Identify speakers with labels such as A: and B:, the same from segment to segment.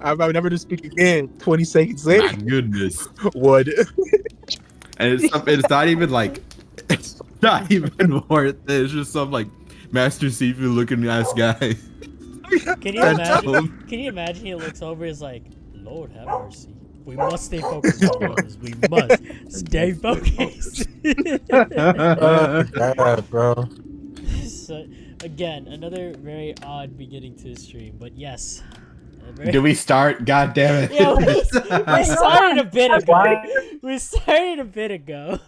A: I'm never to speak again. 20 seconds later,
B: My goodness.
A: would.
B: And it's not even like it's not even worth it. It's just some like Master Sifu looking ass guy.
C: Can you
B: Sent
C: imagine?
B: home.
C: Can you imagine? He looks over, is like, Lord have mercy. We must stay focused, my brothers. We must stay focused.
A: Yeah, bro.
C: So, again, another very odd beginning to the stream, but yes.
B: Do we start? God damn it.
C: Yeah, we started a bit ago. We started a bit ago.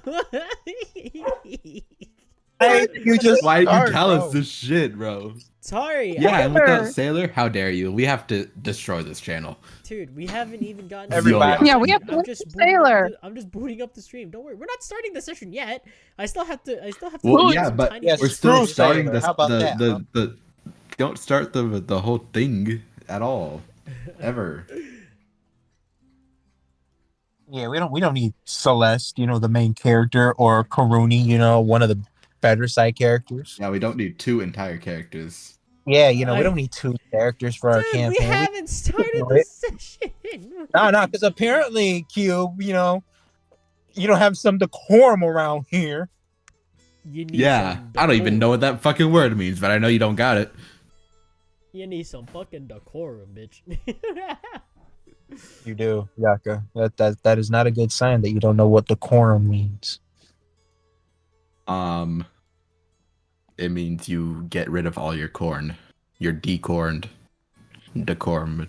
A: You just
B: Why did you
A: start,
B: tell
A: bro.
B: us this shit, bro?
C: Sorry.
B: Yeah, and without Sailor, how dare you? We have to destroy this channel.
C: Dude, we haven't even gotten
A: Everybody.
D: Yeah, we have to Sailor.
C: I'm just booting up the stream. Don't worry, we're not starting the session yet. I still have to.
B: Well,
C: do
B: yeah,
C: some
B: but
C: tiny
A: Yes,
B: we're
C: bits.
B: still
A: screw
B: starting
A: Sailor.
B: this.
A: How about that, huh?
B: The don't start the whole thing at all, ever.
A: Yeah, we don't need Celeste, the main character, or Karuni, one of the better side characters.
B: Yeah, we don't need two entire characters.
A: Yeah, we don't need two characters for our
C: Dude,
A: campaign.
C: we haven't started
A: do
C: the
A: it.
C: session.
A: No, because apparently, Cube, you don't have some decorum around here.
C: You need
B: Yeah,
C: some
B: I don't even
C: decorum.
B: know what that fucking word means, but I know you don't got it.
C: You need some fucking decorum, bitch.
A: You do, Yaka. That is not a good sign that you don't know what decorum means.
B: It means you get rid of all your corn. You're decorned. Decorum.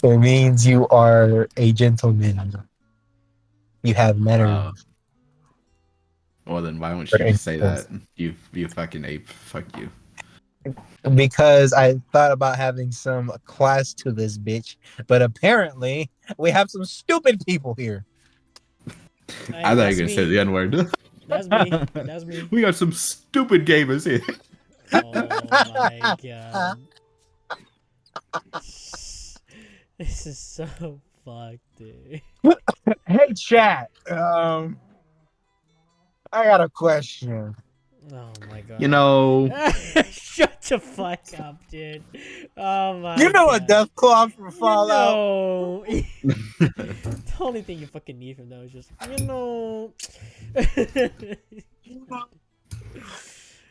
A: It means you are a gentleman. You have manners.
B: Well then, why won't you just say that? You fucking ape. Fuck you.
A: Because I thought about having some class to this bitch, but apparently we have some stupid people here.
B: I thought you were gonna say the N word.
C: That's me. That's me.
B: We got some stupid gamers here.
C: Oh my god. This is so fucked, dude.
A: Hey, chat. I got a question.
C: Oh my god.
B: You know,
C: Shut the fuck up, dude. Oh my
A: You know
C: god.
A: a death claw from Fallout?
C: No. The only thing you fucking need from that is just,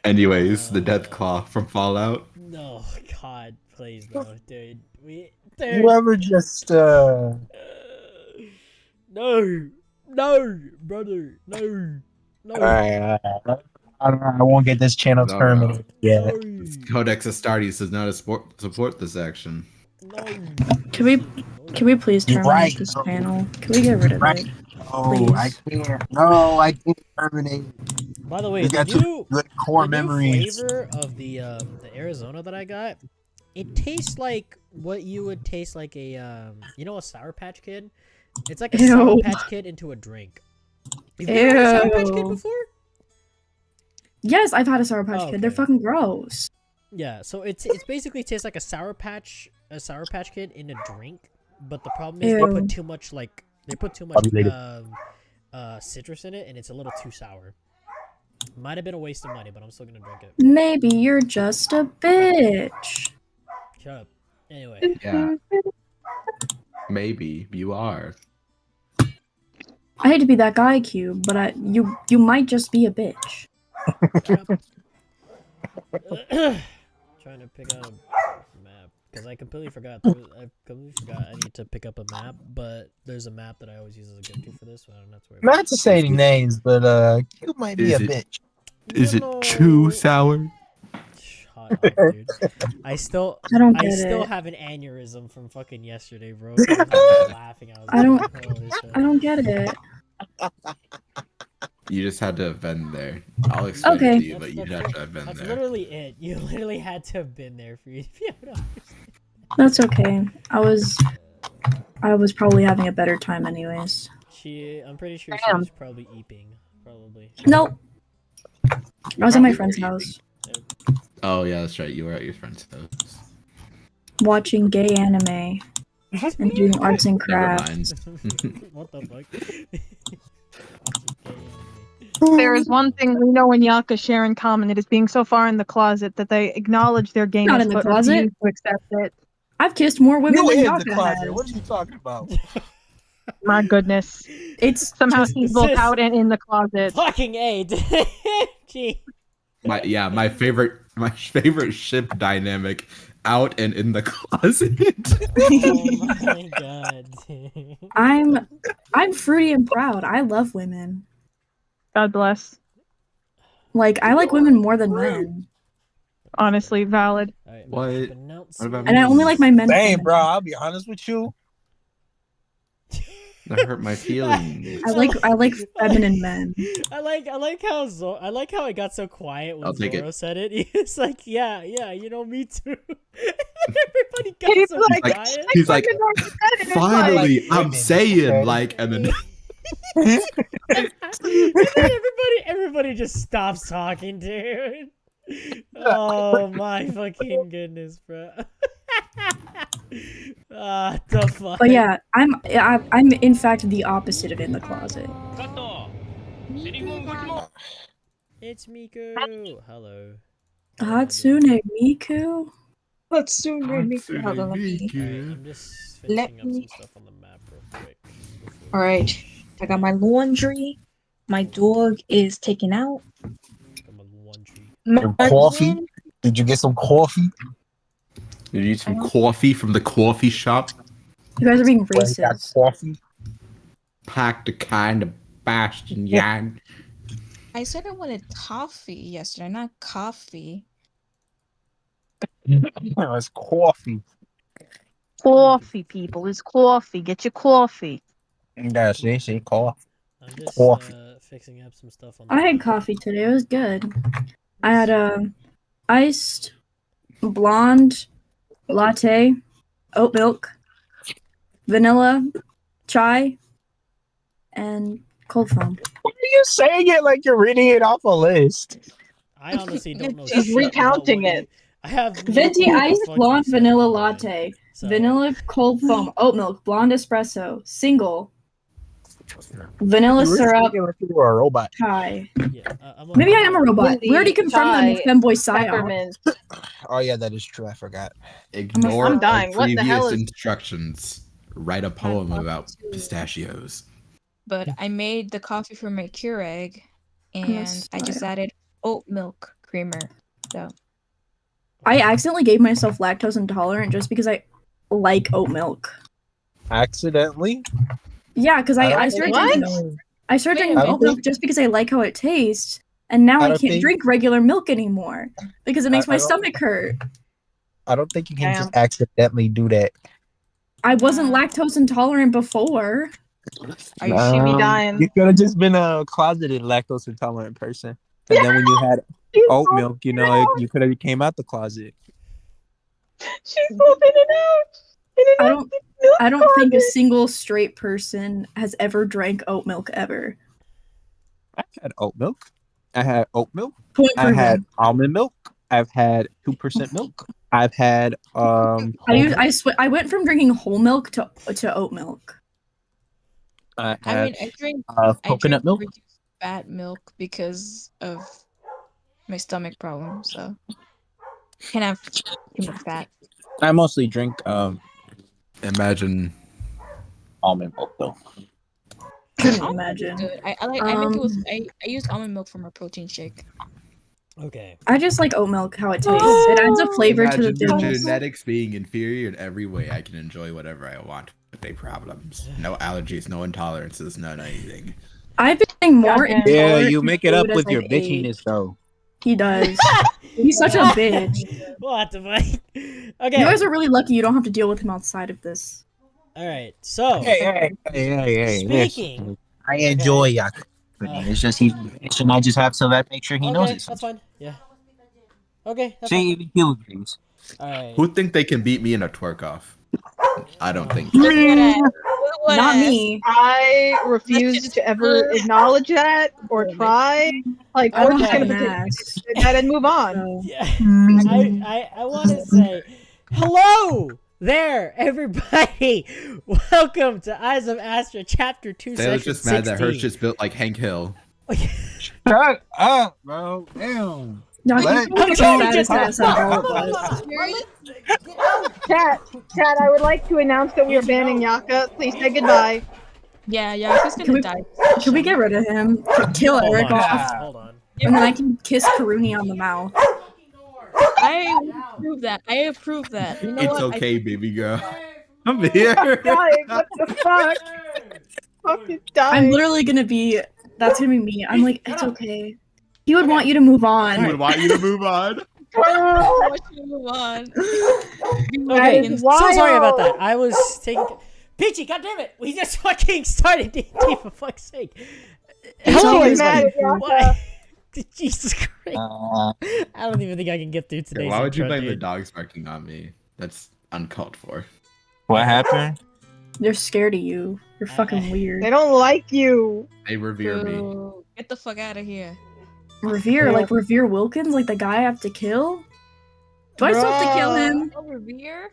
B: anyways, the death claw from Fallout.
C: No, god, please no, dude. Dude.
A: You ever just
C: No, brother, no.
A: Alright. I won't get this channel
B: No,
A: terminated yet.
B: Codex Astartes does not support this action.
C: No.
E: Can we please
A: You're
E: terminate
A: right.
E: this panel? Can we get rid of it?
A: Oh, I can't. No, I can't terminate.
C: By the way,
A: You got
C: did you
A: good core
C: the
A: memories.
C: new flavor of the Arizona that I got? It tastes like what you would taste like a a Sour Patch Kid. It's like a
E: Ew.
C: Sour Patch Kid into a drink. Have you had a Sour Patch Kid
E: Ew.
C: before?
E: Yes, I've had a Sour Patch Kid. They're
C: Okay.
E: fucking gross.
C: Yeah, so it's basically tastes like a Sour Patch Kid in a drink, but the problem is they
E: Ew.
C: put too much citrus in it, and it's a little too sour. Might have been a waste of money, but I'm still gonna drink it.
E: Maybe you're just a bitch.
C: Shut up. Anyway,
B: Yeah, maybe you are.
E: I hate to be that guy, Cube, but you might just be a bitch.
C: shut up. Trying to pick out a map because I completely forgot. I need to pick up a map, but there's a map that I always use as a go-to for this, so I don't have to worry about
A: Not to say any names, but you might be
B: Is
A: a
B: it-
A: bitch.
B: Is it too sour?
C: Shut up, dude. I still
E: I
C: still
E: it.
C: have an aneurysm from fucking yesterday, bro. I was laughing.
E: I don't-
C: Holy shit.
E: I don't get it.
B: You just had to have been there. I'll explain
E: Okay.
B: it to you, but you have to have been
C: That's
B: there.
C: literally it. You literally had to have been there for you to be able to understand.
E: That's okay. I was probably having a better time anyways.
C: I'm pretty sure she
D: Damn.
C: was probably eeping. Probably.
E: Nope. I was at my friend's house
B: Oh yeah, that's right. You were at your friend's house.
E: watching gay anime and doing arts and
B: Never
E: crafts.
B: mind.
C: What the fuck?
D: There is one thing we know and Yaka share in common. It is being so far in the closet that they acknowledge their gayness
E: Not in the
D: but
E: closet.
D: refuse to accept it.
E: I've kissed more women
A: You
E: than
A: in the
E: Yaka
A: closet.
E: has.
A: What are you talking about?
D: My goodness.
E: It's
D: Somehow
E: just,
D: he's both
C: Sis.
D: out and in the closet.
C: Fucking A. Gee.
B: My favorite ship dynamic, out and in the closet.
C: Oh my god. Dude.
E: I'm fruity and proud. I love women.
D: God bless.
E: Like I like women more than men,
D: Honestly, valid.
C: Alright,
B: What?
C: pronounce
B: What about
E: and I
B: me?
E: only like my men.
A: Dang,
E: feminine.
A: bro. I'll be honest with you.
B: That hurt my feelings.
E: I like feminine men.
C: I like how I like how it got so quiet when
B: I'll take
C: Zoro
B: it.
C: said it. He was like, yeah, you know, me too. Everybody got
D: He's
C: so
D: like-
C: quiet.
B: He's like,
D: Finally,
B: finally,
A: like
B: I'm
A: women,
B: saying,
A: okay?
B: like, and then
C: everybody just stops talking, dude. Oh my fucking goodness, bro. Ah, the fuck.
E: But yeah, I'm in fact the opposite of in the closet.
C: It's Miku. Hello.
E: Hatsune Miku.
F: Hatsune Miku. Hold on,
C: Alright, I'm just
F: Let
C: finishing up
F: me-
C: some stuff on the map real quick.
F: All right, I got my laundry. My dog is taken out.
C: Got my laundry.
A: Your coffee? Did you get some coffee?
B: did you eat some coffee from the coffee shop?
E: You guys are being
A: Well, you got
E: racist.
A: coffee?
B: Packed a kind of Bastion Yang.
F: I said I wanted toffee yesterday, not coffee.
A: It's coffee.
D: Coffee, people. It's coffee. Get your coffee.
A: Yeah, see, coffee.
C: I'm just
A: Coffee.
C: fixing up some stuff on the
E: I had
C: map.
E: coffee today. It was good. I had iced blonde latte, oat milk, vanilla, chai, and cold foam.
A: Why are you saying it like you're reading it off a list?
C: I honestly don't know.
D: She's
C: shit about
D: recounting
C: what
D: it.
C: I have no
E: Venti
C: clue what the
E: iced
C: fuck
E: blonde
C: you said,
E: vanilla
C: by the way.
E: latte,
C: So,
E: vanilla cold foam, oat milk, blonde espresso, single, vanilla
A: You were
E: syrup,
A: speaking like you were a robot.
E: chai.
C: yeah,
E: Maybe I am a robot. We already
D: Windy,
E: confirmed that
D: chai,
E: in Femboy Psyop.
D: Peppermint.
A: Oh yeah, that is true. I forgot.
B: Ignore
D: I'm dying.
B: all
D: What the hell
B: previous
D: is-
B: instructions. Write a poem about pistachios.
F: But I made the coffee from my Keurig, and
E: Yes,
F: I just
E: I-
F: added oat milk creamer. So
E: I accidentally gave myself lactose intolerant just because I like oat milk.
A: Accidentally?
E: Yeah, because I
A: don't
E: started
D: What?
E: drinking I started
F: Wait a
E: drinking
F: minute.
E: oat milk just because I like how it tastes, and now
A: I
E: I
A: don't
E: can't
A: think-
E: drink regular milk anymore because it makes
A: I
E: my
A: don't-
E: stomach hurt.
A: I don't think you can just accidentally do that.
E: I wasn't lactose intolerant before.
D: Are you see me dying?
A: You could have just been a closeted lactose intolerant person, and then when you had oat milk, you know, you could have came out the closet.
D: She's both in and out. In and
E: I
D: out.
E: don't I don't think a single straight person has ever drank oat milk ever.
A: I've had oat milk. I had oat milk.
E: Point
A: I
E: proven.
A: had almond milk. I've had 2% milk. I've had
E: I went from drinking whole milk to oat milk.
A: I
F: I
A: had
F: mean, I drink
A: coconut milk.
F: reduced fat milk because of my stomach problem. So can't have too much fat.
A: I mostly drink
B: Imagine
A: almond milk though.
E: Couldn't
F: Almond milk is
E: imagine.
F: good. I like. I make it with.
E: Um,
F: I use almond milk for my protein shake.
C: Okay.
E: I just like oat milk how it tastes. It adds a flavor to the
B: imagine
E: things.
B: genetics being inferior in every way. I can enjoy whatever I want. No problems. No allergies, no intolerances, no anything.
E: I've been getting more
D: Goddamn.
A: Yeah,
E: intolerant
A: you
E: to
A: make it up
E: food as
A: with your
E: I've aged.
A: bitchiness though.
E: He does. He's such a bitch.
C: What the fuck? Okay.
E: You guys are really lucky you don't have to deal with him outside of this.
C: All right. So,
A: Hey.
C: Speaking-
A: I enjoy Yak. It's just and I just have to make sure he knows
C: okay,
A: it.
C: that's fine. Yeah. Okay, that's
A: See,
C: fine.
A: even he agrees.
C: All right.
B: Who think they can beat me in a twerk off? I don't think.
E: Not me.
D: I refuse to ever acknowledge that or try. Like,
E: I
D: we're
E: don't
D: just
E: have
D: gonna
E: an
D: put
E: ass.
D: that and move on.
E: So.
C: Yeah. I want to say hello there, everybody. Welcome to Eyes of Astra, Chapter 2,
B: Taylor's
C: Section
B: just mad that hers
C: 16.
B: just built like Hank Hill.
A: Shut up, bro. Damn.
E: No,
A: Let-
E: you can
C: Come on,
E: satisfy us out of all of us.
D: Cat, I would like to announce that we are banning Yaka. Please say goodbye.
F: Yeah, who's
E: Can
F: gonna
E: we-
F: die?
E: Can we get rid of him? Kill
C: Hold
E: Eric
C: on.
E: off,
C: Hold on.
E: and then I can kiss Karuni on the mouth.
F: I approve that. I approve that. You know
B: It's
F: what?
B: okay, baby girl. I'm here.
D: Dying. What the fuck? Fucking
E: I'm
D: dying.
E: literally gonna be. That's gonna be me. I'm like, it's okay. He would want you to move on.
B: I would want you to move on.
F: I want you to move on.
C: Okay,
D: is
C: so sorry about
D: wild.
C: that. I was taking. Peachy, goddammit! We just fucking started D&D for fuck's sake. Hello,
D: always mad
C: everybody.
D: at Yaka.
C: Why? Jesus Christ!
A: Uh,
C: I don't even think I can get through today's
B: Why would you
C: intro,
B: blame the
C: dude.
B: dogs barking on me? That's uncalled for.
A: what happened?
E: They're scared of you. You're fucking weird.
D: They don't like you.
B: They revere me.
F: Boo. Get the fuck out of here.
E: Revere, like Revere Wilkins, like the guy I have to kill. Do I still have to kill
D: Bruh.
E: him?
F: Oh, Revere?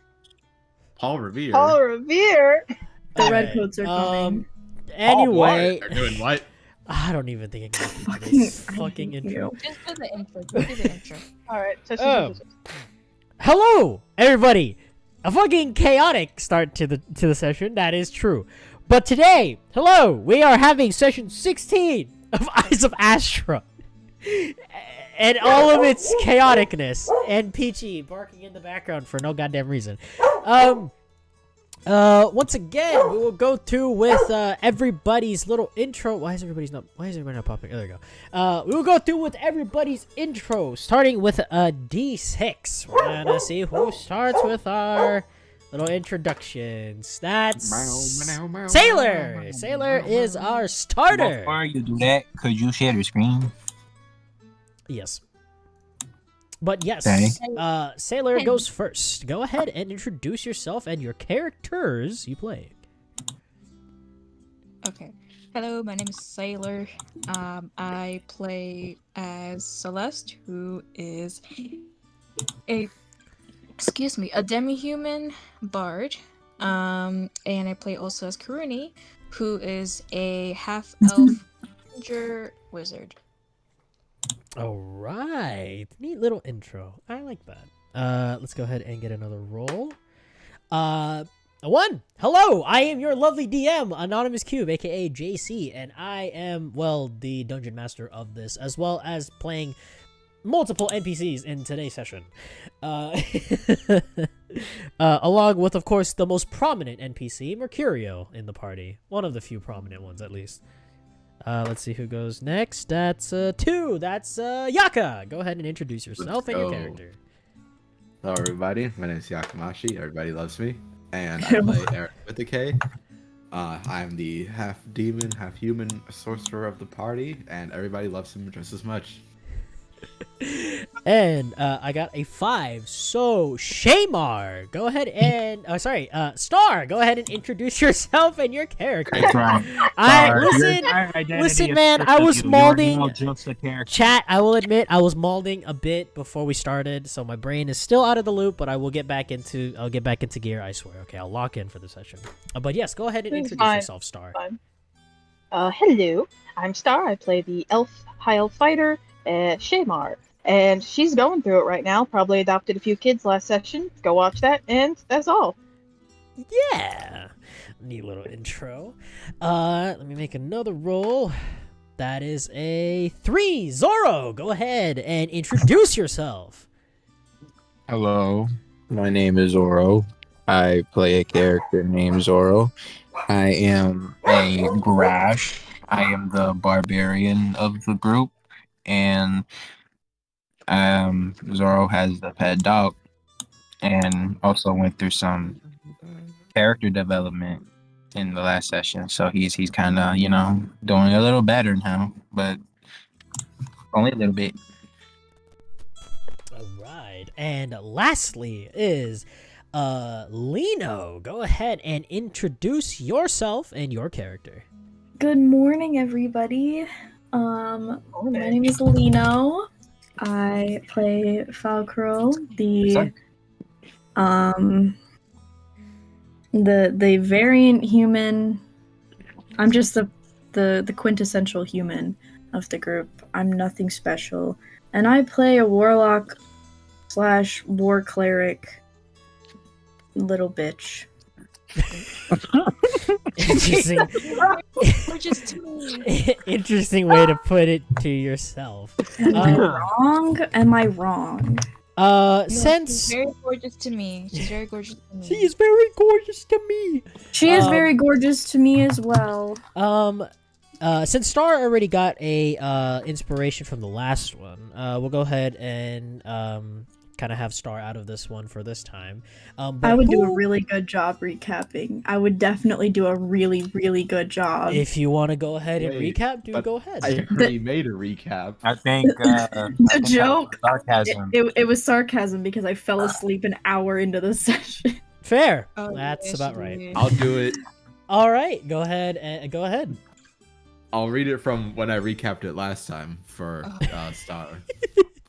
B: Paul Revere.
D: Paul Revere.
E: The
C: Alright,
E: redcoats are coming.
C: Anyway,
B: They're doing what?
C: I don't even think I can get through
E: Fucking-
C: this
E: I
C: fucking
E: hate
C: intro.
E: you.
F: Just do the intro. Just do the intro.
D: All right.
C: Oh. Hello, everybody. A fucking chaotic start to the session. That is true. But today, hello, we are having session 16 of Eyes of Astra, and all of its chaoticness, and Peachy barking in the background for no goddamn reason. Once again, we will go through with everybody's little intro. Why is everybody not popping? There we go. We will go through with everybody's intro, starting with a D6. We're gonna see who starts with our little introductions. That's Sailor. Sailor is our starter.
A: Before you do that, could you share the screen?
C: Yes. But yes,
A: Okay.
C: Sailor goes first. Go ahead and introduce yourself and your characters you play.
F: Okay. Hello, my name is Sailor. I play as Celest, who is a demi-human bard. And I play also as Karuni, who is a half-elf ranger wizard.
C: All right, neat little intro. I like that. Let's go ahead and get another roll. A 1. Hello, I am your lovely DM, Anonymous Cube, aka JC, and I am, well, the dungeon master of this, as well as playing multiple NPCs in today's session. Along with, of course, the most prominent NPC, Mercurio, in the party. One of the few prominent ones, at least. Let's see who goes next. That's 2. That's Yaka. Go ahead and introduce yourself and your
B: go.
C: character.
B: Hello, everybody. My name is Yakamashi. Everybody loves me. And I play Eric with the K. I'm the half demon, half human sorcerer of the party, and everybody loves him just as much.
C: And I got a 5. So Shamar, go ahead and Star, go ahead and introduce yourself and your character.
A: That's right.
C: Listen, man, I was molding. Chat, I will admit I was molding a bit before we started, so my brain is still out of the loop, but I'll get back into gear, I swear. Okay, I'll lock in for the session. But yes, go ahead and
D: It's
C: introduce
D: fine.
C: yourself, Star.
D: Fine. Hello, I'm Star. I play the high elf fighter, Shamar. And she's going through it right now. Probably adopted a few kids last session. Go watch that, and that's all.
C: Yeah, neat little intro. Let me make another roll. That is a 3. Zoro, go ahead and introduce yourself.
A: Hello, my name is Zoro. I play a character named Zoro. I am a Grash. I am the barbarian of the group, and Zoro has the pet dog, and also went through some character development in the last session. So he's kind of doing a little better now, but only a little bit.
C: All right, and lastly is Lino. Go ahead and introduce yourself and your character.
E: Good morning, everybody. My name is Lino. I play Falcro, the variant human. I'm just the quintessential human of the group. I'm nothing special. And I play a warlock / war cleric little bitch.
C: Interesting.
F: Gorgeous to me.
C: Interesting way to put it to yourself.
E: Am I wrong? Am I wrong?
F: No,
C: Since
F: she's very gorgeous to me. She's very gorgeous to me.
C: she is very gorgeous to me.
E: She is very gorgeous to me as well.
C: Since Star already got a inspiration from the last one, we'll go ahead and kind of have Star out of this one for this time. But
E: I would do a really good job recapping. I would definitely do a really, really good job.
C: If you want to go ahead and
B: Wait,
C: recap,
B: but
C: go ahead.
B: I already made a recap.
A: I think
E: The joke,
A: sarcasm.
E: it was sarcasm because I fell asleep an hour into the session.
C: Fair.
F: Oh,
C: That's
F: yes,
C: about
F: you
C: right.
F: did.
B: I'll do it.
C: All right, go ahead and go ahead.
B: I'll read it from when I recapped it last time for Star.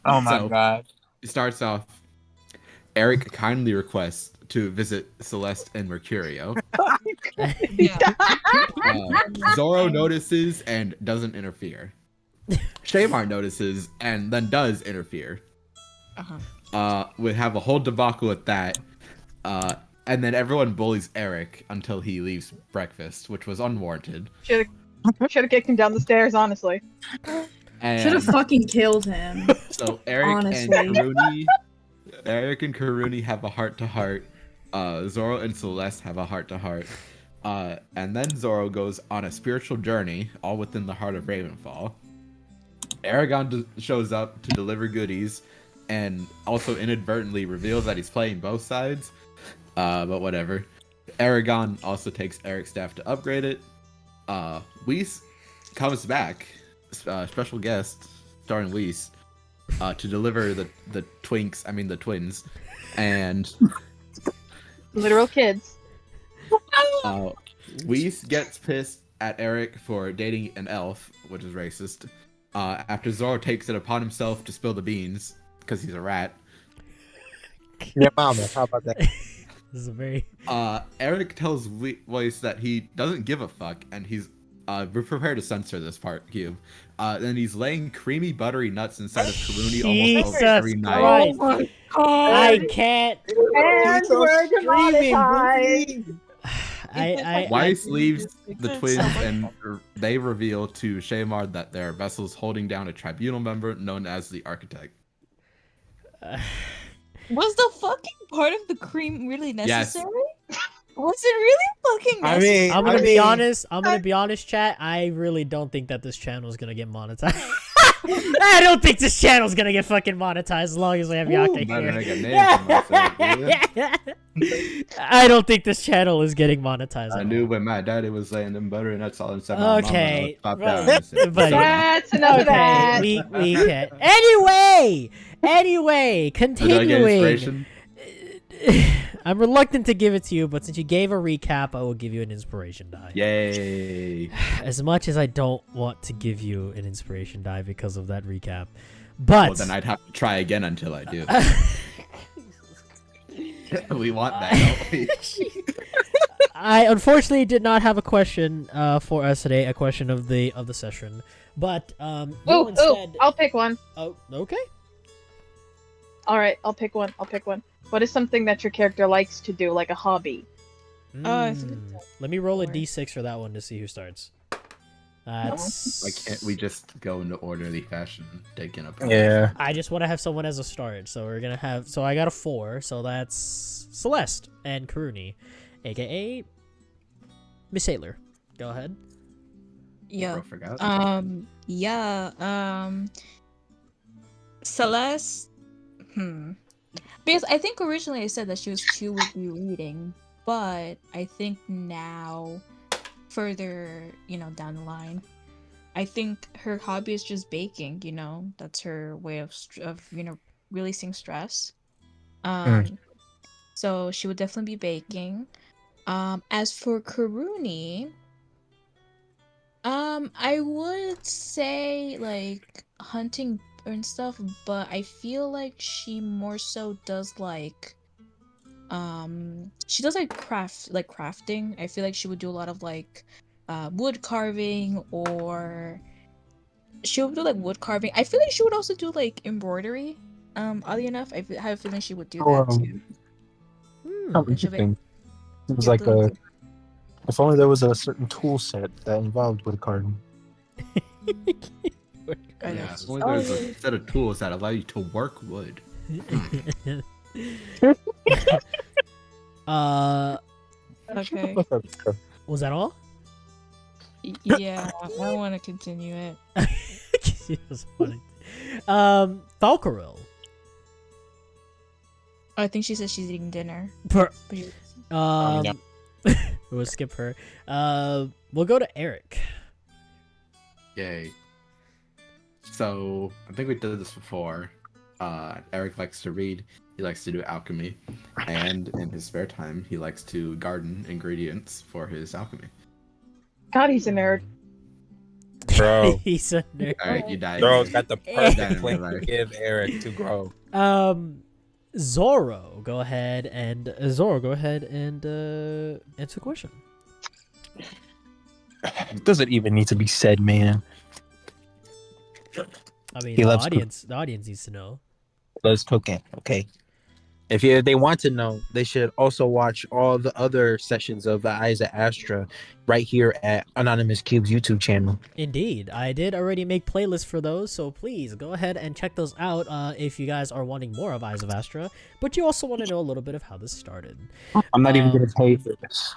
A: Oh my
B: So-
A: god.
B: It starts off. Eric kindly requests to visit Celeste and Mercurio.
F: Yeah.
B: Zoro notices and doesn't interfere. Shamar notices and then does interfere. We have a whole debacle with that. And then everyone bullies Eric until he leaves breakfast, which was unwarranted.
D: Should have kicked him down the stairs, honestly.
B: And
E: Should have fucking killed him.
B: so Eric
E: honestly.
B: and Karuni have a heart-to-heart. Zoro and Celeste have a heart-to-heart. And then Zoro goes on a spiritual journey, all within the heart of Ravenfall. Aragon shows up to deliver goodies, and also inadvertently reveals that he's playing both sides. But whatever. Aragon also takes Eric's staff to upgrade it. Whis comes back, special guest starring Whis, to deliver the twins, and
D: Literal kids.
B: Whis gets pissed at Eric for dating an elf, which is racist. After Zoro takes it upon himself to spill the beans because he's a rat.
G: Your mama. How about that?
C: This is a very
B: Eric tells Whis that he doesn't give a fuck, and he's we're prepared to censor this part, Cube. Then he's laying creamy, buttery nuts inside of Karuni almost every night.
C: Christ.
G: my
C: I can't.
D: And we're
G: demonetized.
B: Weiss leaves the twins, and they reveal to Shamar that their vessel's holding down a tribunal member known as the Architect.
F: Was the fucking part of the cream really
B: Yes.
F: necessary? Was it really fucking
G: I
F: necessary?
G: mean,
C: I'm gonna be honest. I'm gonna be honest, chat. I really don't think that this channel is gonna get monetized. I don't think this channel is gonna get fucking monetized as long as we have Yaka
B: Better
C: here.
B: make a name for myself, dude.
C: I don't think this channel is getting monetized.
B: I
C: at
B: knew
C: all.
B: when my daddy was laying them buttery nuts all inside my mama,
C: Okay,
B: I would pop
C: right.
B: down and say,
C: But-
D: That's enough of
C: Okay,
D: that.
C: we can. Anyway,
B: "Oh, do I get
C: continuing.
B: inspiration?
C: I'm reluctant to give it to you, but since you gave a recap, I will give you an inspiration die.
B: Yay.
C: As much as I don't want to give you an inspiration die because of that recap, but
B: Well, then I'd have to try again until I do. We want that, don't we?
C: I unfortunately did not have a question for us today, a question of the session. But you instead.
D: I'll pick one.
C: Oh, okay.
D: All right, I'll pick one. What is something that your character likes to do, like a hobby?
F: I forget
C: Mm.
F: that.
C: Let me roll a
F: Or-
C: d6 for that one to see who starts. That's.
B: Why can't we just go into orderly fashion, taking up?
A: Yeah.
C: I just want to have someone as a start, so we're gonna have. So I got a 4, so that's Celeste and Karuni, aka Miss Sailor. Go ahead.
F: Yeah.
B: Bro, forgot.
F: Celeste. Because I think originally I said that she was too with you reading, but I think now, further, down the line, I think her hobby is just baking. That's her way of releasing stress. So she would definitely be baking. As for Karuni, I would say like hunting and stuff, but I feel like she more so does she does crafting. I feel like she would do a lot of wood carving or she would do like wood carving. I feel like she would also do like embroidery. Oddly enough, have a feeling she would do
G: Oh,
F: that too.
G: how
F: And she'll be
G: interesting. It was
F: yeah,
G: like a. If only there was a certain tool set that involved wood carving.
B: Yeah, if only there's a set of tools that allow you to work wood.
F: Okay.
C: Was that all?
F: Yeah, I don't want to continue it.
C: It was funny. Falcaril.
F: I think she says she's eating dinner.
C: Per-
F: But you-
C: Um, we'll skip her. We'll go to Eric.
B: Yay. So, I think we did this before. Eric likes to read, he likes to do alchemy, and in his spare time, he likes to garden ingredients for his alchemy.
D: God, he's a nerd.
G: Bro.
C: He's a nerd.
B: Alright, you died.
G: Bro's got the perfect
B: Damn,
G: place
B: right.
G: to give Eric to grow.
C: Zoro, go ahead and answer the question.
A: Does it even need to be said, man?
C: I mean,
A: He
C: the
A: loves
C: audience needs to know.
A: Let's cooking, okay. If they want to know, they should also watch all the other sessions of the Eyes of Astra right here at Anonymous Cube's YouTube channel.
C: Indeed, I did already make playlists for those, so please go ahead and check those out if you guys are wanting more of Eyes of Astra, but you also want to know a little bit of how this started.
A: I'm not even gonna pay for this.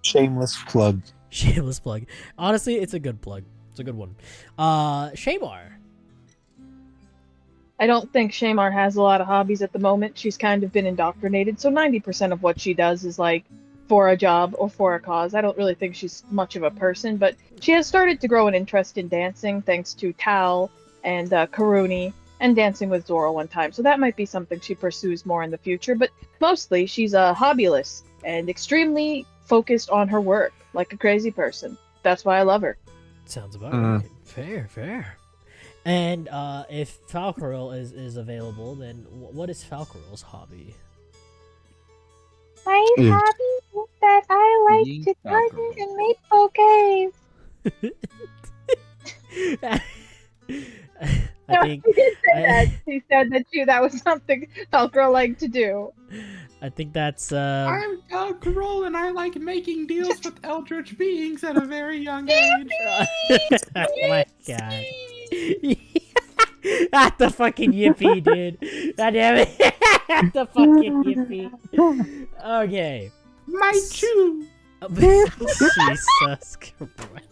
A: Shameless plug.
C: Shameless plug. Honestly, it's a good plug. It's a good one. Shamar.
D: I don't think Shamar has a lot of hobbies at the moment. She's kind of been indoctrinated, so 90% of what she does is like for a job or for a cause. I don't really think she's much of a person, but she has started to grow an interest in dancing thanks to Tal and Karuni and dancing with Zoro one time. So that might be something she pursues more in the future, but mostly she's a hobbyless and extremely focused on her work, like a crazy person. That's why I love her.
C: Sounds about right. Fair. And if Falcaril is available, then what is Falcaril's hobby?
D: My hobby is that I like
B: Being
D: to garden
B: alcohol.
D: and make bouquets.
C: I think
D: She did say that. She said that was something Falcro liked to do.
C: I think that's
B: I'm Alcarol and I like making deals with eldritch beings at a very young age.
C: oh my god. At the fucking yippee, dude. God damn it. At the fucking yippee. Okay.
B: My chew.
C: Jesus Christ.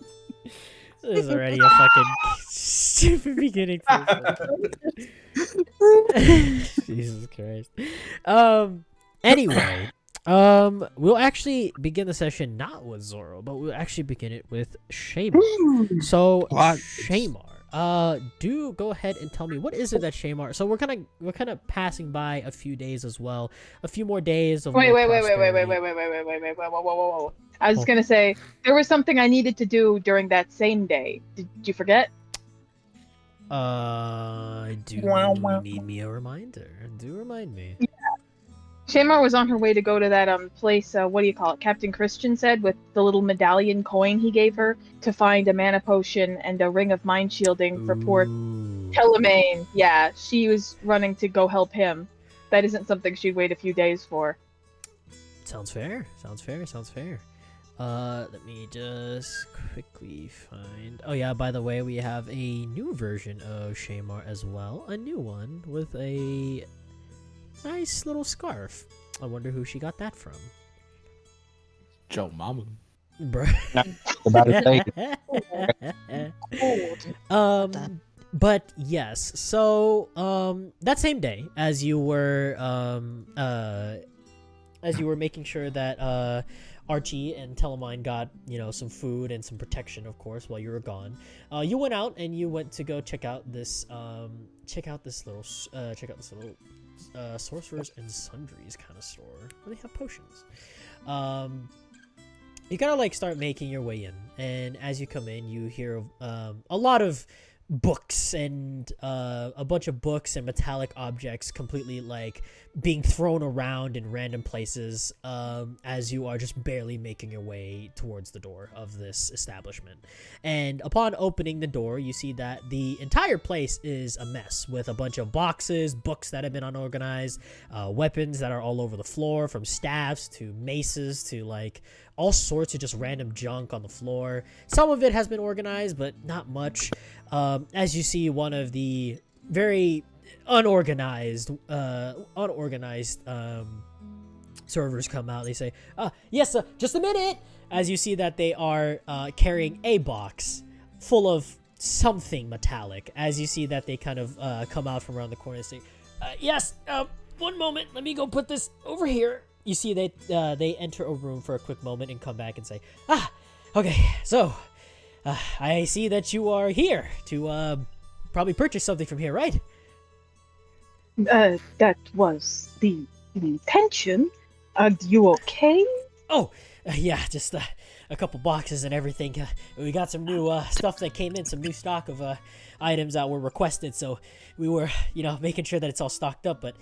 C: This is already a fucking stupid beginning for Jesus Christ. Anyway, we'll actually begin the session not with Zoro, but we'll actually begin it with Shamar. So, Shamar, do go ahead and tell me what is it that Shamar. So we're kind of passing by a few days as well, a few more days of.
D: Wait.
C: more
D: Whoa. I was gonna say there was something I needed to do during that same day. Did you forget?
C: Do you need me a reminder? Do remind me.
D: Shamar was on her way to go to that place. What do you call it? Captain Christian said with the little medallion coin he gave her to find a mana potion and a ring of mind shielding for poor Telemane. Yeah, she was running to go help him. That isn't something she'd wait a few days for.
C: Sounds fair. Let me just quickly find. Oh yeah, by the way, we have a new version of Shamar as well. A new one with a nice little scarf. I wonder who she got that from.
B: Joe Mama.
C: Bruh.
A: About to say.
C: But yes, so that same day, as you were making sure that Archie and Telemine got some food and some protection, of course, while you were gone, you went out and you went to go check out this little sorcerers and sundries kind of store where they have potions. You gotta start making your way in, and as you come in, you hear a lot of books and a bunch of books and metallic objects completely like being thrown around in random places as you are just barely making your way towards the door of this establishment. And upon opening the door, you see that the entire place is a mess with a bunch of boxes, books that have been unorganized, weapons that are all over the floor, from staffs to maces to like all sorts of just random junk on the floor. Some of it has been organized, but not much. As you see, one of the very unorganized servers come out. They say, yes, just a minute. As you see that they are carrying a box full of something metallic. As you see that they kind of come out from around the corner and say, yes, one moment, let me go put this over here. You see they enter a room for a quick moment and come back and say, okay, so I see that you are here to probably purchase something from here, right?
D: That was the intention. Are you okay?
C: Oh, yeah, just a couple boxes and everything. We got some new stuff that came in, some new stock of items that were requested, so we were, making sure that it's all stocked up, but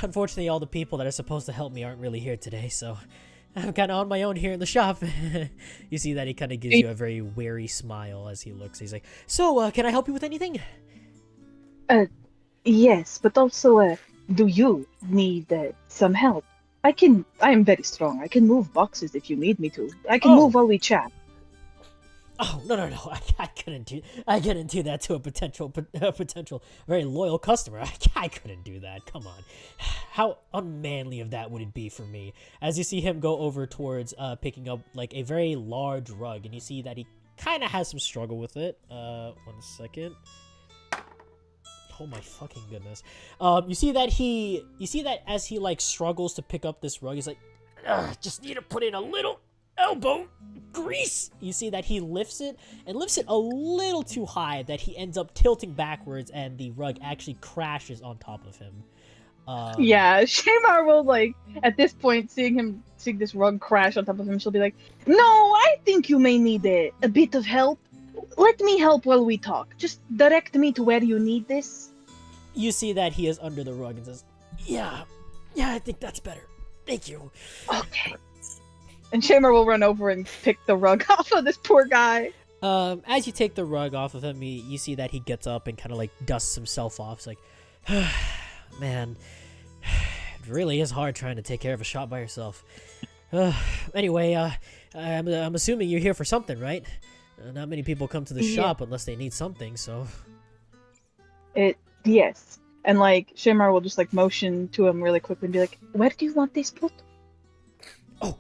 C: unfortunately all the people that are supposed to help me aren't really here today, so I'm kind of on my own here in the shop. You see that he kind of gives you a very wary smile as he looks. He's like, so, can I help you with anything?
D: Yes, but also, do you need some help? I am very strong. I can move boxes if you need me to. I can move while we chat.
C: Oh, no. I couldn't do that to a potential very loyal customer. I couldn't do that. Come on. How unmanly of that would it be for me? As you see him go over towards picking up like a very large rug, and you see that he kind of has some struggle with it. 1 second. Oh my fucking goodness. You see that as he like struggles to pick up this rug, he's like, just need to put in a little elbow grease. You see that he lifts it a little too high, that he ends up tilting backwards and the rug actually crashes on top of him.
D: Yeah, Shamar will like at this point, seeing this rug crash on top of him, she'll be like, no, I think you may need a bit of help. Let me help while we talk. Just direct me to where you need this.
C: You see that he is under the rug and says, yeah, I think that's better. Thank you.
D: Okay. And Shamar will run over and pick the rug off of this poor guy.
C: As you take the rug off of him, you see that he gets up and kind of like dusts himself off. It's like, man, it really is hard trying to take care of a shop by yourself. Anyway, I'm assuming you're here for something, right? Not many people come to the shop unless they need something, so...
D: Yes. And, like, Shamar will just, like, motion to him really quickly and be like, where do you want this put?
C: Oh,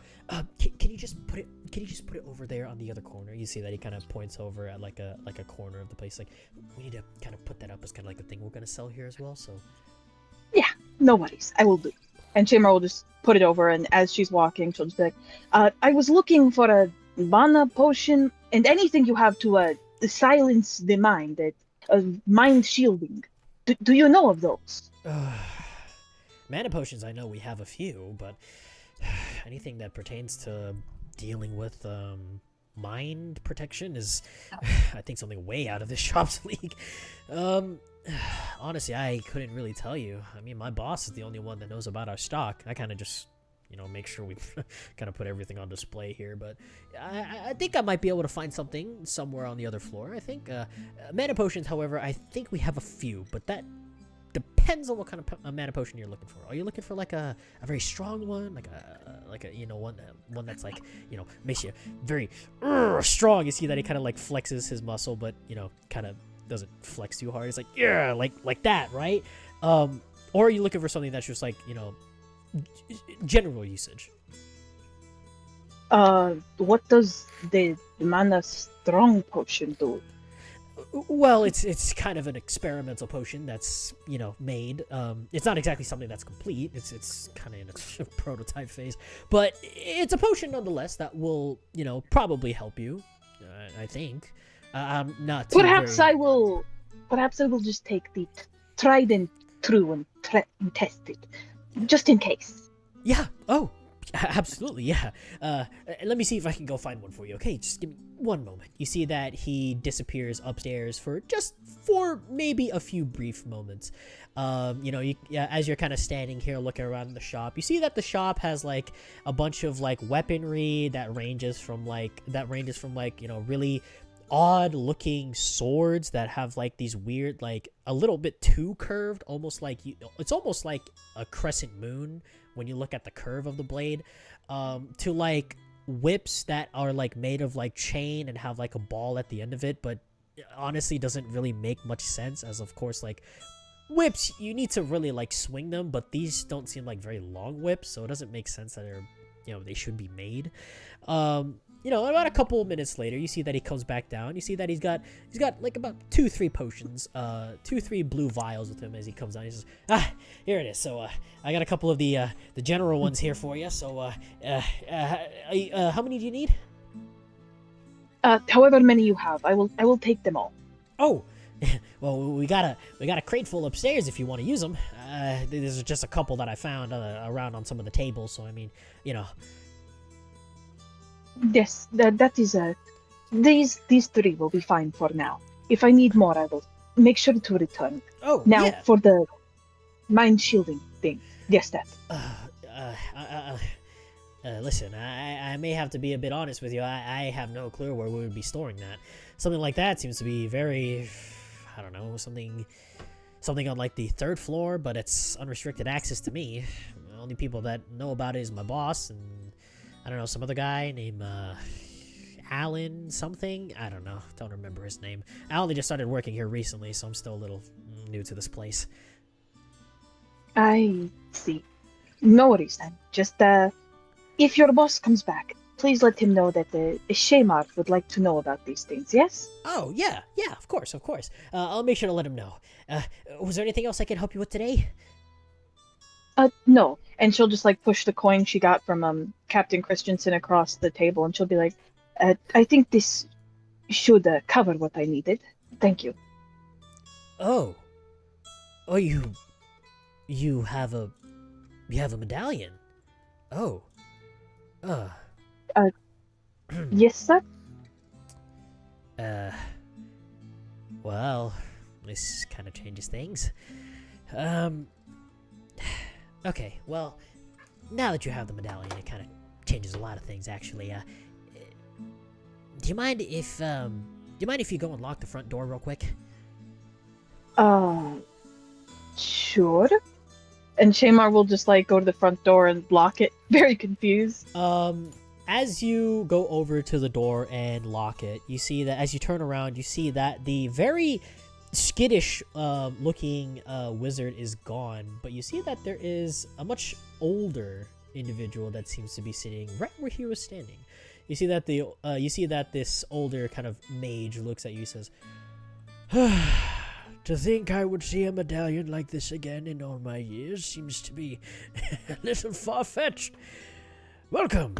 C: can you just put it over there on the other corner? You see that he kind of points over at, like a corner of the place. Like, we need to kind of put that up as kind of like the thing we're going to sell here as well, so...
D: Yeah, no worries. I will do. And Shamar will just put it over, and as she's walking, she'll just be like, I was looking for a mana potion and anything you have to silence the mind, mind shielding. Do you know of those?
C: Mana potions, I know we have a few, but anything that pertains to dealing with mind protection is, I think, something way out of this shop's league. Honestly, I couldn't really tell you. I mean, my boss is the only one that knows about our stock. I kind of just, make sure we kind of put everything on display here, but I think I might be able to find something somewhere on the other floor. I think mana potions, however, I think we have a few, but that depends on what kind of mana potion you're looking for. Are you looking for like a very strong one, like a one that's like makes you very strong? You see that he kind of like flexes his muscle, but kind of doesn't flex too hard. It's like like that, right? Or are you looking for something that's just like general usage?
D: What does the mana strong potion do?
C: Well, it's kind of an experimental potion that's made. It's not exactly something that's complete. It's kind of in its prototype phase, but it's a potion nonetheless that will probably help you. I think. I'm not.
D: Perhaps I will just take the tried and true and test it, just in case.
C: Yeah. Oh, Absolutely, yeah. Let me see if I can go find one for you. Okay, just give me one moment. You see that he disappears upstairs for maybe a few brief moments. As you're kind of standing here looking around the shop, you see that the shop has like a bunch of like weaponry that ranges from really odd looking swords that have like these weird, like a little bit too curved, it's almost like a crescent moon when you look at the curve of the blade, to like whips that are like made of like chain and have like a ball at the end of it, but honestly doesn't really make much sense, as of course like whips, you need to really like swing them, but these don't seem like very long whips, so it doesn't make sense that they should be made. About a couple of minutes later, you see that he comes back down. You see that he's got like about 2-3 potions, 2-3 blue vials with him as he comes down. He says, here it is. So I got a couple of the general ones here for you. So how many do you need?
D: However many you have, I will take them all.
C: Oh, well, we got a crate full upstairs if you want to use them. There's just a couple that I found around on some of the tables. So I mean,
D: Yes, that is these 3 will be fine for now. If I need more, I will make sure to return.
C: Oh,
D: now
C: yeah.
D: For the mind shielding thing. Yes, that.
C: Listen, I may have to be a bit honest with you. I have no clue where we would be storing that. Something like that seems to be very, I don't know, something on like the 3rd floor, but it's unrestricted access to me. The only people that know about it is my boss and I don't know, some other guy named Alan something. I don't know. Don't remember his name. I only just started working here recently, so I'm still a little new to this place.
D: I see. No worries then. Just if your boss comes back, please let him know that Shamar would like to know about these things, yes?
C: Oh, yeah, of course. I'll make sure to let him know. Was there anything else I can help you with today?
D: No. And she'll just like push the coin she got from Captain Christensen across the table, and she'll be like, I think this should cover what I needed. Thank you.
C: Oh, you have a medallion. Oh,
D: Yes, sir.
C: Well, this kind of changes things. Okay, well, now that you have the medallion, it kind of changes a lot of things, actually. Do you mind if you go and lock the front door real quick?
D: Sure. And Shamar will just like go to the front door and lock it, very confused.
C: As you go over to the door and lock it, you see that as you turn around, you see that the very skittish looking wizard is gone, but you see that there is a much older individual that seems to be sitting right where he was standing. You see that this older kind of mage looks at you and says, "To think I would see a medallion like this again in all my years seems to be a little far-fetched. Welcome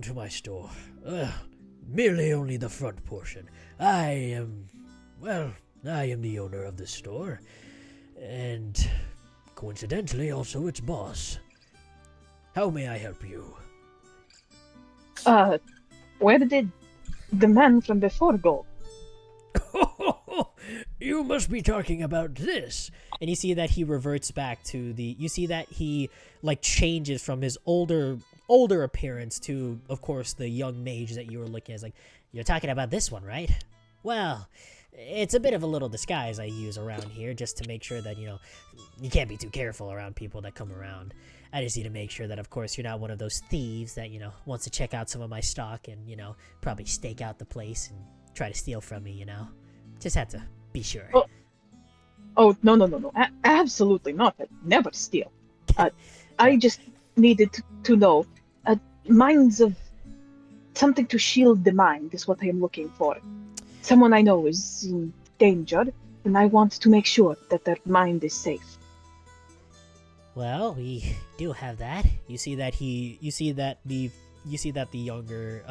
C: to my store. Merely only the front portion. I am the owner of the store, and coincidentally also its boss. How may I help you?"
D: Where did the man from before go?
C: You must be talking about this. And you see that he reverts back to you see that he like changes from his older appearance to, of course, the young mage that you were looking at. It's like, you're talking about this one, right? Well, it's a bit of a little disguise I use around here just to make sure that, you can't be too careful around people that come around. I just need to make sure that, of course, you're not one of those thieves that, wants to check out some of my stock and, probably stake out the place and try to steal from me, Just had to be sure.
D: Oh, no. Absolutely not. I'd never steal. I just needed to know. Minds of something to shield the mind is what I am looking for. Someone I know is in danger, and I want to make sure that their mind is safe.
C: Well, we do have that. You see that the younger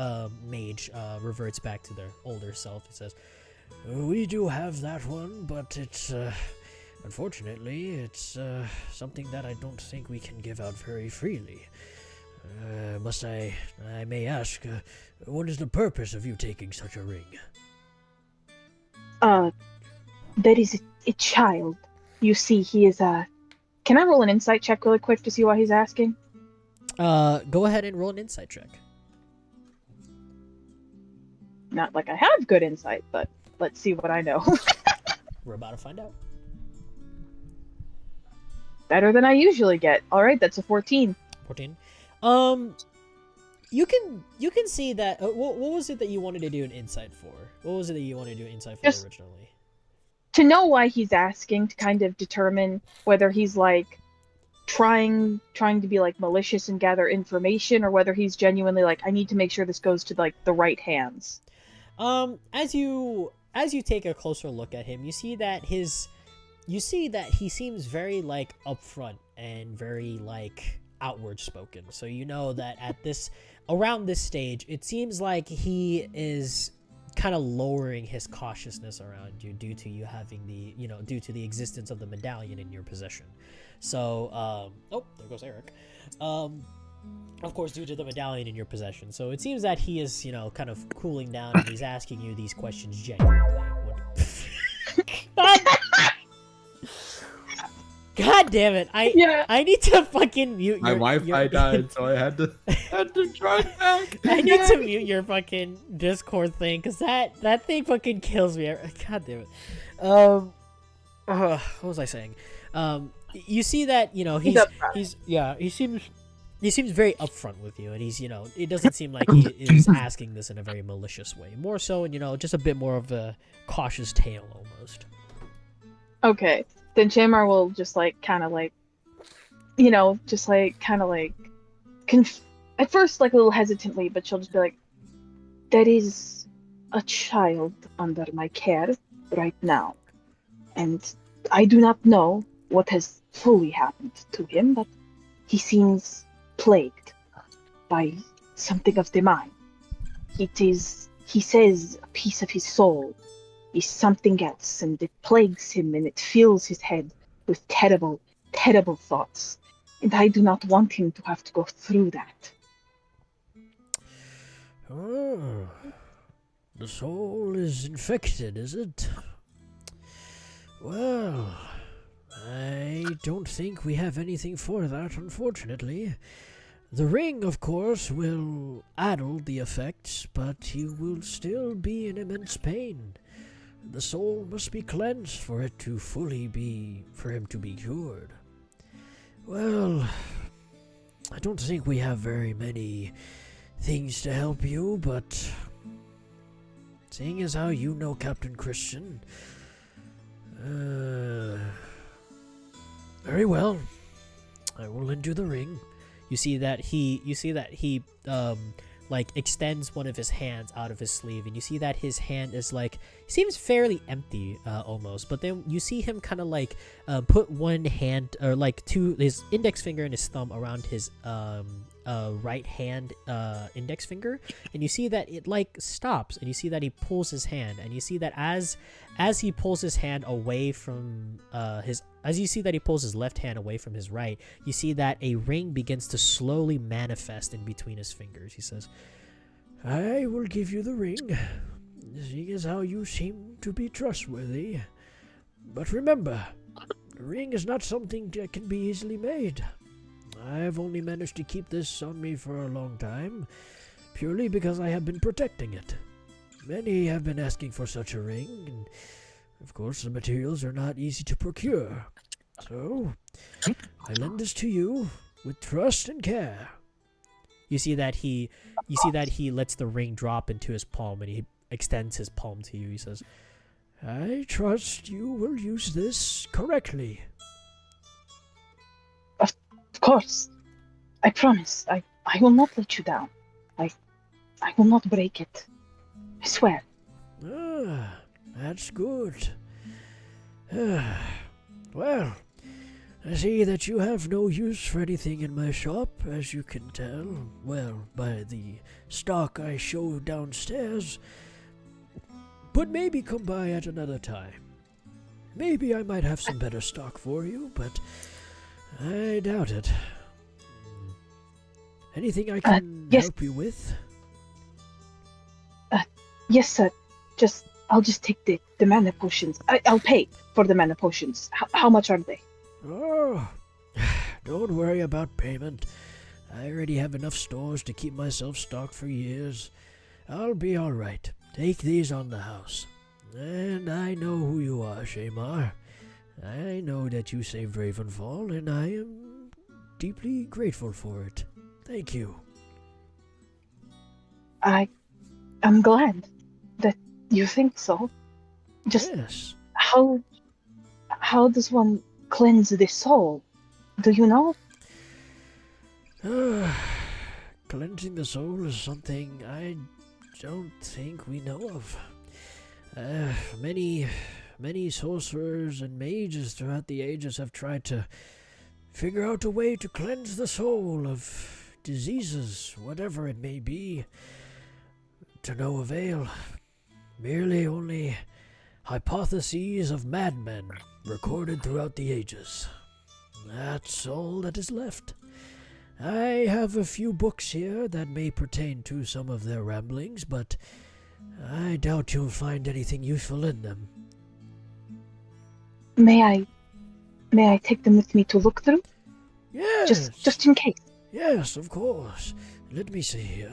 C: mage reverts back to their older self. He says, "We do have that one, but it's unfortunately it's something that I don't think we can give out very freely. I may ask, what is the purpose of you taking such a ring?
D: There is a child. You see, he is a. Can I roll an insight check really quick to see why he's asking?
C: Go ahead and roll an insight check.
D: Not like I have good insight, but let's see what I know.
C: We're about to find out.
D: Better than I usually get. All right, that's a 14.
C: 14. You can see that. What was it that you wanted to do an insight for? What was it that you wanted to do an insight for
D: Just
C: originally?
D: to know why he's asking, to kind of determine whether he's like trying to be like malicious and gather information, or whether he's genuinely like, I need to make sure this goes to like the right hands.
C: As you take a closer look at him, you see that he seems very like upfront and very like outward spoken. So you know that around this stage, it seems like he is kind of lowering his cautiousness around you due to you having due to the existence of the medallion in your possession. So, there goes Eric. Of course, due to the medallion in your possession. So it seems that he is, kind of cooling down, and he's asking you these questions genuinely. God damn it! I need to fucking mute
B: my Wi-Fi died, so I had to try it back.
C: I need to mute your fucking Discord thing, because that thing fucking kills me. God damn it. What was I saying? You see that he seems very upfront with you, and he's it doesn't seem like he is asking this in a very malicious way. More so, and just a bit more of a cautious tale almost.
D: Okay. Then Shamar will just kind of at first like a little hesitantly, but she'll just be like, there is a child under my care right now, and I do not know what has fully happened to him, but he seems plagued by something of the mind. He says a piece of his soul is something else, and it plagues him, and it fills his head with terrible, terrible thoughts. And I do not want him to have to go through that.
C: Oh, the soul is infected, is it? Well, I don't think we have anything for that, unfortunately. The ring, of course, will addle the effects, but he will still be in immense pain. The soul must be cleansed for him to be cured. Well, I don't think we have very many things to help you, but seeing as how you know Captain Christian, very well, I will lend you the ring. You see that he extends one of his hands out of his sleeve, and you see that his hand is seems fairly empty almost, but then you see him kind of put one hand or his index finger and his thumb around his right hand index finger, and you see that it stops, and you see that he pulls his hand, and you see that as he pulls his hand away from as you see that he pulls his left hand away from his right, you see that a ring begins to slowly manifest in between his fingers. He says, I will give you the ring, seeing as how you seem to be trustworthy. But remember, the ring is not something that can be easily made. I have only managed to keep this on me for a long time, purely because I have been protecting it. Many have been asking for such a ring, and of course the materials are not easy to procure. So, I lend this to you with trust and care. You see that he lets the ring drop into his palm, and he extends his palm to you. He says, I trust you will use this correctly.
D: Of course. I promise. I will not let you down. I will not break it. I swear.
C: Ah, that's good. Well, I see that you have no use for anything in my shop, as you can tell, well, by the stock I show downstairs. But maybe come by at another time. Maybe I might have some better stock for you, but I doubt it. Anything I can
D: yes.
C: help you with?
D: Yes, sir. I'll just take the mana potions. I'll pay for the mana potions. How much are they?
C: Oh, don't worry about payment. I already have enough stores to keep myself stocked for years. I'll be all right. Take these on the house. And I know who you are, Shamar. I know that you saved Ravenfall, and I am deeply grateful for it. Thank you.
D: I'm glad that you think so. Just
C: Yes.
D: how does one cleanse the soul? Do you know?
C: Cleansing the soul is something I don't think we know of. Many sorcerers and mages throughout the ages have tried to figure out a way to cleanse the soul of diseases, whatever it may be. To no avail. Merely only hypotheses of madmen recorded throughout the ages. That's all that is left. I have a few books here that may pertain to some of their ramblings, but I doubt you'll find anything useful in them.
D: May I take them with me to look through?
C: Yes!
D: Just in case.
C: Yes, of course. Let me see.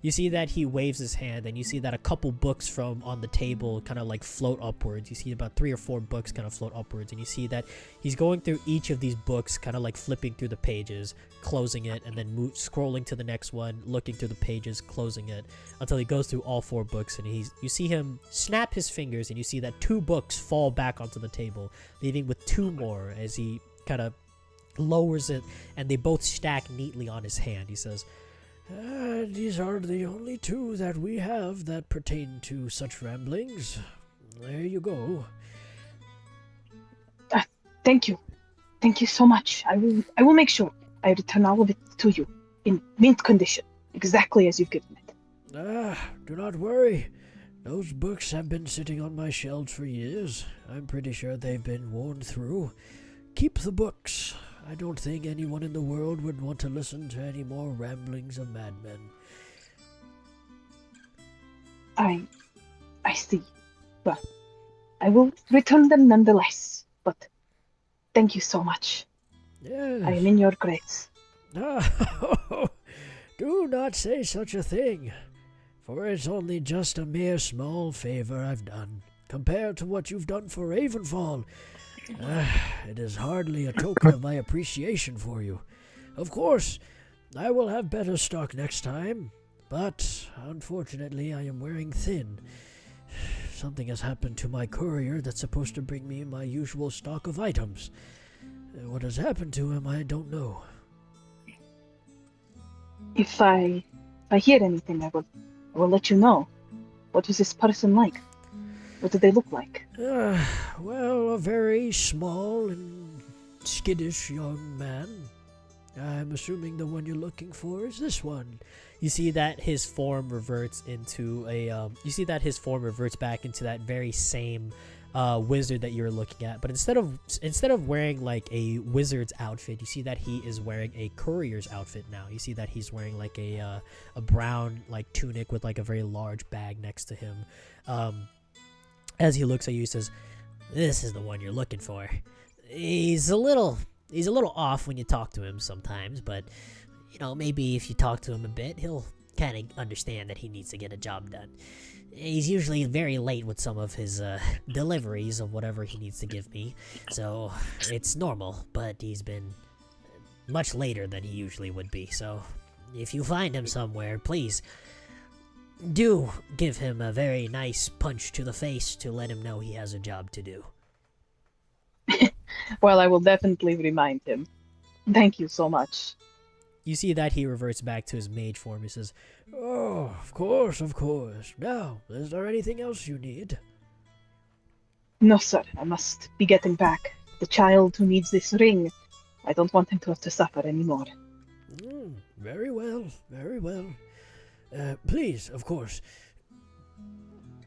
C: You see that he waves his hand, and you see that a couple books from on the table kind of like float upwards. You see about 3 or 4 books kind of float upwards, and you see that he's going through each of these books, kind of like flipping through the pages, closing it, and then scrolling to the next one, looking through the pages, closing it, until he goes through all 4 books, and you see him snap his fingers, and you see that 2 books fall back onto the table, leaving with 2 more as he kind of lowers it, and they both stack neatly on his hand. He says, these are the only 2 that we have that pertain to such ramblings. There you go.
D: Thank you. Thank you so much. I will make sure I return all of it to you in mint condition, exactly as you've given it.
C: Do not worry. Those books have been sitting on my shelves for years. I'm pretty sure they've been worn through. Keep the books. I don't think anyone in the world would want to listen to any more ramblings of madmen.
D: I see. Well, I will return them nonetheless, but thank you so much.
C: Yes.
D: I am in your grace.
C: Do not say such a thing, for it's only just a mere small favor I've done, compared to what you've done for Ravenfall. It is hardly a token of my appreciation for you. Of course, I will have better stock next time, but unfortunately I am wearing thin. Something has happened to my courier that's supposed to bring me my usual stock of items. What has happened to him, I don't know.
D: If I hear anything, I will let you know. What was this person like? What did they look like?
C: Well, a very small and skittish young man. I'm assuming the one you're looking for is this one. You see that his form reverts into back into that very same wizard that you're looking at, but instead of wearing like a wizard's outfit, you see that he is wearing a courier's outfit now. You see that he's wearing like a brown like tunic with like a very large bag next to him. As he looks at you, he says, "This is the one you're looking for. He's a little off when you talk to him sometimes, but maybe if you talk to him a bit, he'll kind of understand that he needs to get a job done. He's usually very late with some of his deliveries of whatever he needs to give me, so it's normal, but he's been much later than he usually would be. So if you find him somewhere, please do give him a very nice punch to the face to let him know he has a job to do."
D: Well, I will definitely remind him. Thank you so much.
C: You see that he reverts back to his mage form. He says, "Oh, of course, of course. Now, is there anything else you need?"
D: No, sir. I must be getting back. The child who needs this ring, I don't want him to have to suffer anymore.
C: Very well, very well. Please, of course,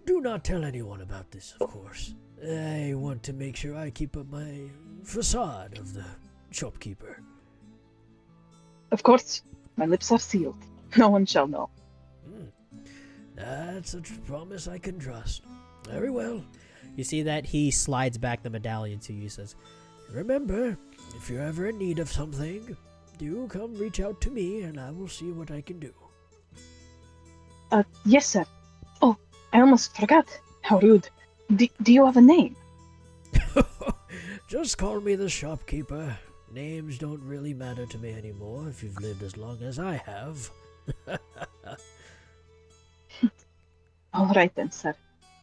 C: do not tell anyone about this, of course. I want to make sure I keep up my facade of the shopkeeper.
D: Of course. My lips are sealed. No one shall know.
C: That's a promise I can trust. Very well. You see that he slides back the medallion to you. He says, remember, if you're ever in need of something, do come reach out to me and I will see what I can do.
D: Yes, sir. Oh, I almost forgot. How rude. Do you have a name?
C: Just call me the shopkeeper. Names don't really matter to me anymore if you've lived as long as I have.
D: All right then, sir.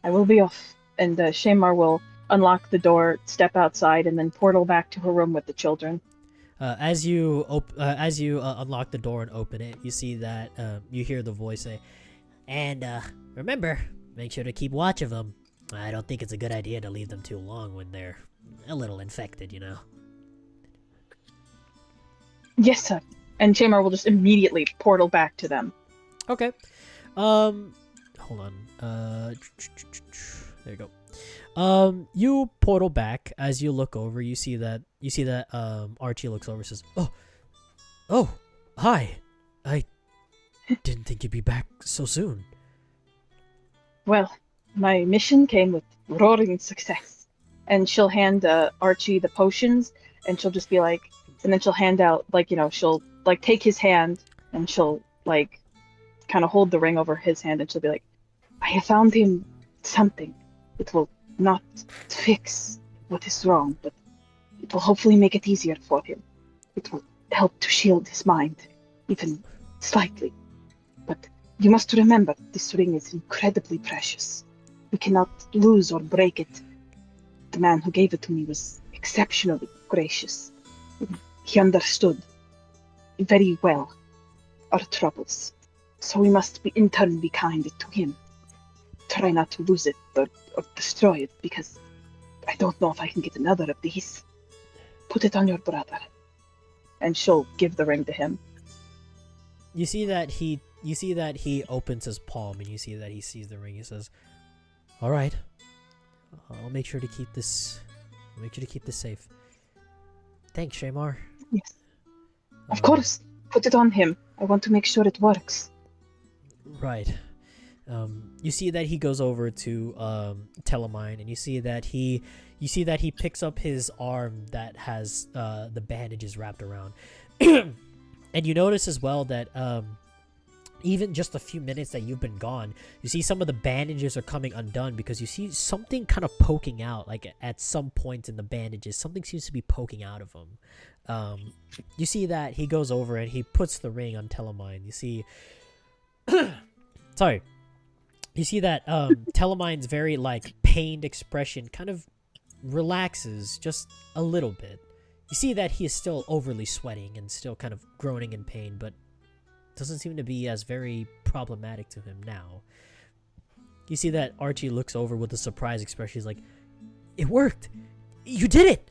D: I will be off. And Shamar will unlock the door, step outside, and then portal back to her room with the children.
C: As you unlock the door and open it, you see that you hear the voice say, "And remember, make sure to keep watch of them. I don't think it's a good idea to leave them too long when they're a little infected, you know."
D: Yes, sir. And Shamar will just immediately portal back to them.
C: Okay. Hold on. There you go. You portal back. As you look over, you see that Archie looks over and says, Oh, hi. I didn't think you'd be back so soon.
D: Well, my mission came with roaring success. And she'll hand Archie the potions, and she'll just be like, and then she'll hand out, like, you know, she'll, like, take his hand, and she'll, like, kind of hold the ring over his hand, and she'll be like, I have found him something. It will not fix what is wrong, but it will hopefully make it easier for him. It will help to shield his mind, even slightly. But you must remember, this ring is incredibly precious. We cannot lose or break it. The man who gave it to me was exceptionally gracious. He understood very well our troubles. So we must in turn be kind to him. Try not to lose it or destroy it, because I don't know if I can get another of these. Put it on your brother. And she'll give the ring to him.
C: You see that he opens his palm, and you see that he sees the ring. He says, "All right, I'll make sure to keep this. I'll make sure to keep this safe. Thanks, Shamar."
D: Yes. Of course. Put it on him. I want to make sure it works.
C: Right. You see that he goes over to Telemine, and you see that he picks up his arm that has the bandages wrapped around. And you notice as well that even just a few minutes that you've been gone, you see some of the bandages are coming undone, because you see something kind of poking out, like at some point in the bandages, something seems to be poking out of them. You see that he goes over and he puts the ring on Telemine. You see, sorry, you see that Telemine's very like pained expression kind of relaxes just a little bit. You see that he is still overly sweating and still kind of groaning in pain, but doesn't seem to be as very problematic to him now. You see that Archie looks over with a surprised expression. He's like, "It worked! You did it!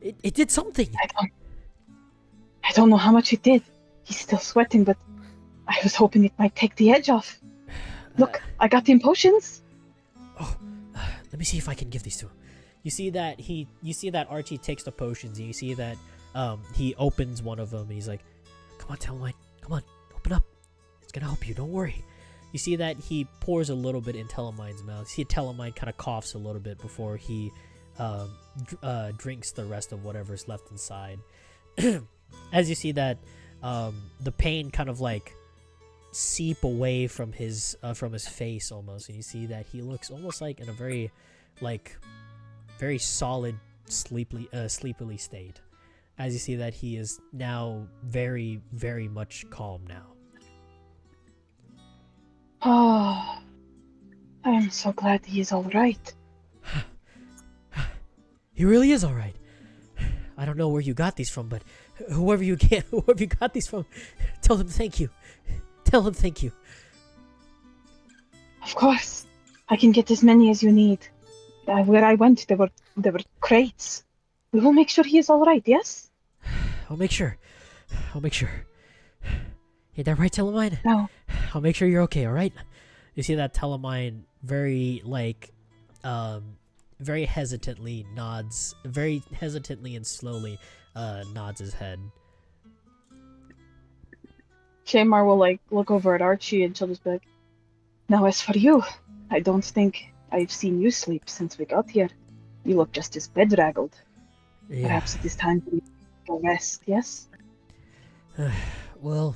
C: It did something!"
D: I don't know how much it did. He's still sweating, but I was hoping it might take the edge off. Look, I got him potions.
C: Let me see if I can give these to him. You see that Archie takes the potions, and you see that he opens one of them, and he's like, "Come on, Telemine, come on, open up. It's gonna help you, don't worry." You see that he pours a little bit in Telemine's mouth. You see Telemine kind of coughs a little bit before he drinks the rest of whatever's left inside. As you see that the pain kind of like seep away from his face almost, and you see that he looks almost like in a very solid sleepily state, as you see that he is now very, very much calm now.
D: Oh, I am so glad he is all right.
C: He really is all right. I don't know where you got these from, but whoever you got these from, tell them thank you. Tell him thank you.
D: Of course, I can get as many as you need. Where I went, there were crates. We will make sure he is all right. Yes.
C: I'll make sure. Ain't that right, Telemine?
D: No.
C: I'll make sure you're okay. All right. You see that Telemine very hesitantly and slowly nods his head.
D: Shamar will like look over at Archie and she'll just be like, "Now as for you, I don't think I've seen you sleep since we got here. You look just as bedraggled.
C: Yeah.
D: Perhaps it is time for you to rest, yes?"
C: Well,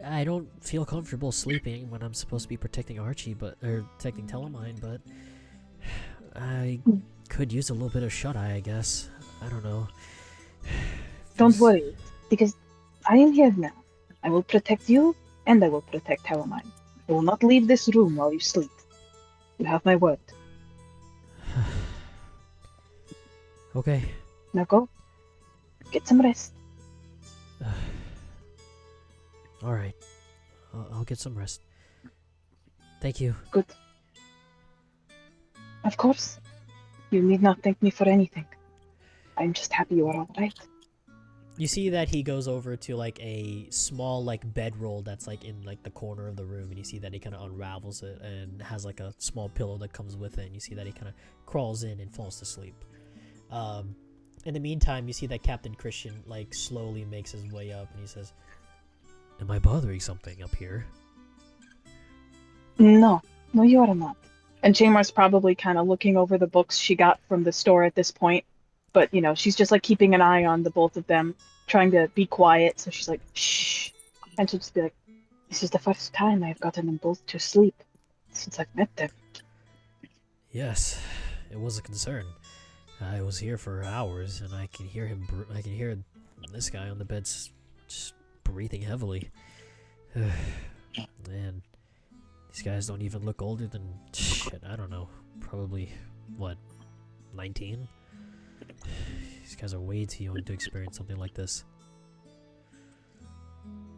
C: I don't feel comfortable sleeping when I'm supposed to be protecting Archie, or protecting Telemine, but I could use a little bit of shut-eye, I guess. I don't know.
D: Don't worry, because I am here now. I will protect you, and I will protect Telemine. I will not leave this room while you sleep. You have my word.
C: Okay.
D: Now go. Get some rest.
C: Alright. I'll get some rest. Thank you.
D: Good. Of course. You need not thank me for anything. I'm just happy you are alright.
C: You see that he goes over to like a small like bedroll that's like in like the corner of the room, and you see that he kind of unravels it and has like a small pillow that comes with it, and you see that he kind of crawls in and falls to sleep. In the meantime, you see that Captain Christian like slowly makes his way up, and he says, "Am I bothering something up here?"
D: No, you are not. And Shamar's probably kind of looking over the books she got from the store at this point. But, she's just like keeping an eye on the both of them, trying to be quiet. So she's like, shh. And she'll just be like, "This is the first time I've gotten them both to sleep since I've met them."
C: Yes, it was a concern. I was here for hours, and I can hear him. I can hear this guy on the bed just breathing heavily. Man, these guys don't even look older than shit. I don't know. Probably what, 19? These guys are way too young to experience something like this.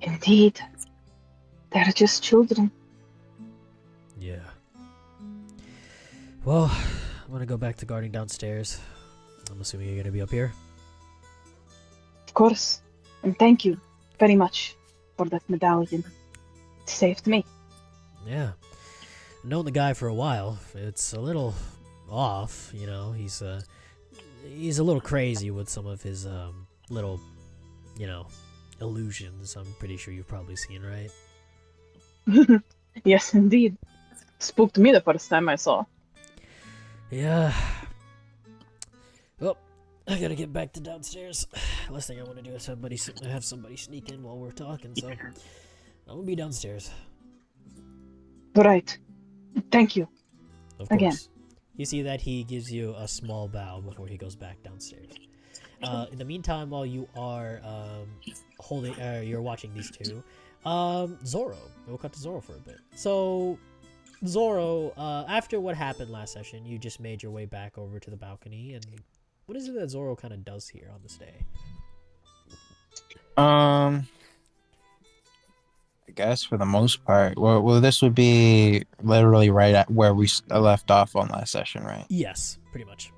D: Indeed. They're just children.
C: Yeah. Well, I'm gonna go back to guarding downstairs. I'm assuming you're gonna be up here.
D: Of course. And thank you very much for that medallion. It saved me.
C: Yeah. I've known the guy for a while. It's a little off, he's a little crazy with some of his little, illusions. I'm pretty sure you've probably seen, right?
D: Yes, indeed. Spooked me the first time I saw.
C: Yeah. Well, I gotta get back to downstairs. Last thing I want to do is have somebody sneak in while we're talking, so I'm gonna be downstairs.
D: Right. Thank you.
C: Of course.
D: Again.
C: You see that he gives you a small bow before he goes back downstairs. In the meantime, while you are you're watching these two, Zoro. We'll cut to Zoro for a bit. So, Zoro, after what happened last session, you just made your way back over to the balcony, and what is it that Zoro kind of does here on this day?
A: I guess for the most part, well, this would be literally right at where we left off on last session, right?
C: Yes, pretty much.